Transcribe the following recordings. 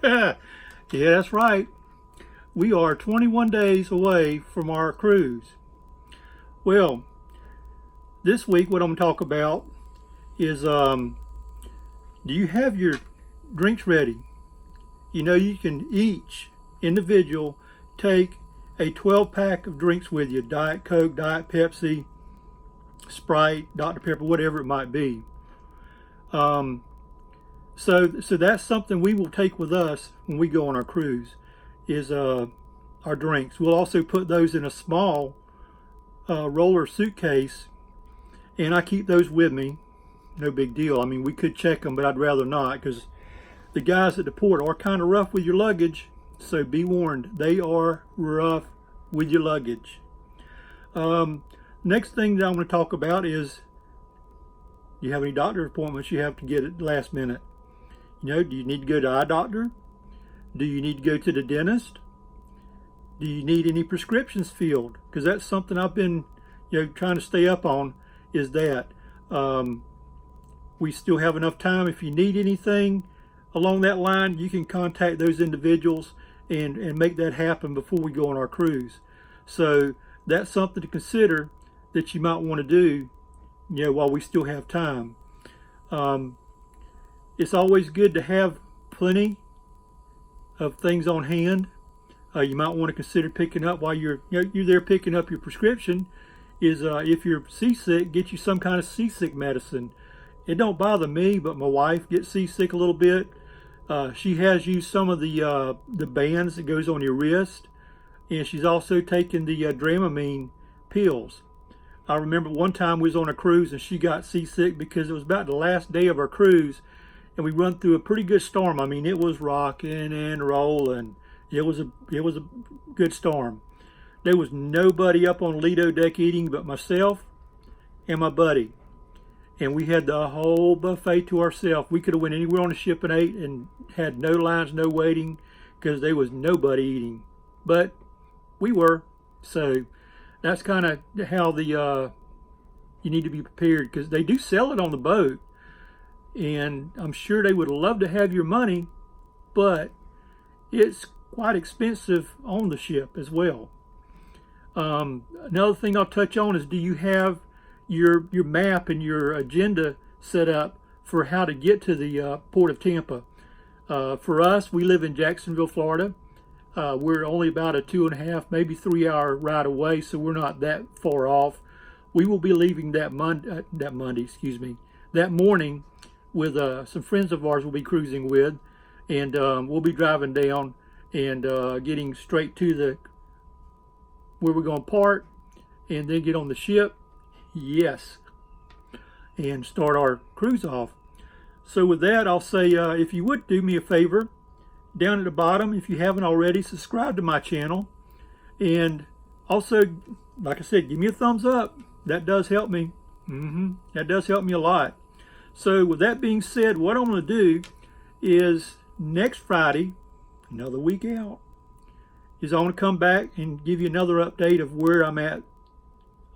Yeah, that's right. We are 21 days away from our cruise. Well, this week what I'm going to talk about is do you have your drinks ready? You know, you can each individual take a 12-pack of drinks with you. Diet Coke, Diet Pepsi, Sprite, Dr. Pepper, whatever it might be. So that's something we will take with us when we go on our cruise, is our drinks. We'll also put those in a small roller suitcase, and I keep those with me. No big deal. I mean, we could check them, but I'd rather not, because the guys at the port are kind of rough with your luggage. So be warned, they are rough with your luggage. Next thing that I'm going to talk about is, do you have any doctor appointments you have to get at the last minute? You know, do you need to go to eye doctor? Do you need to go to the dentist? Do you need any prescriptions filled? Because that's something I've been, trying to stay up on, is that we still have enough time. If you need anything along that line, you can contact those individuals and make that happen before we go on our cruise. So that's something to consider that you might want to do, while we still have time. It's always good to have plenty of things on hand. You might want to consider picking up while you're there picking up your prescription. Is if you're seasick, get you some kind of seasick medicine. It don't bother me, but my wife gets seasick a little bit. She has used some of the bands that goes on your wrist, and she's also taken the Dramamine pills. I remember one time we was on a cruise and she got seasick because it was about the last day of our cruise, and we run through a pretty good storm. I mean, it was rocking and rolling. It was a good storm. There was nobody up on Lido deck eating but myself and my buddy. And we had the whole buffet to ourselves. We could have went anywhere on the ship and ate and had no lines, no waiting, because there was nobody eating. But we were. So that's kind of how you need to be prepared, because they do sell it on the boat. And I'm sure they would love to have your money, but it's quite expensive on the ship as well. Another thing I'll touch on is, do you have your map and your agenda set up for how to get to the Port of Tampa? For us, we live in Jacksonville, Florida. We're only about a 2.5, maybe 3 hour ride away, so we're not that far off. We will be leaving that Monday, that morning, with some friends of ours we'll be cruising with, and we'll be driving down and getting straight to where we're going to park, and then get on the ship. Yes, and start our cruise off. So with that, I'll say, if you would do me a favor, down at the bottom, if you haven't already, subscribe to my channel, and also, like I said, give me a thumbs up. That does help me. That does help me a lot. So with that being said, what I'm going to do is, next Friday, another week out, is I'm going to come back and give you another update of where I'm at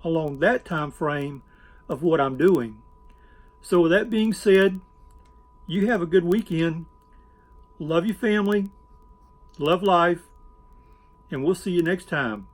along that time frame of what I'm doing. So with that being said, you have a good weekend. Love your family, love life, and we'll see you next time.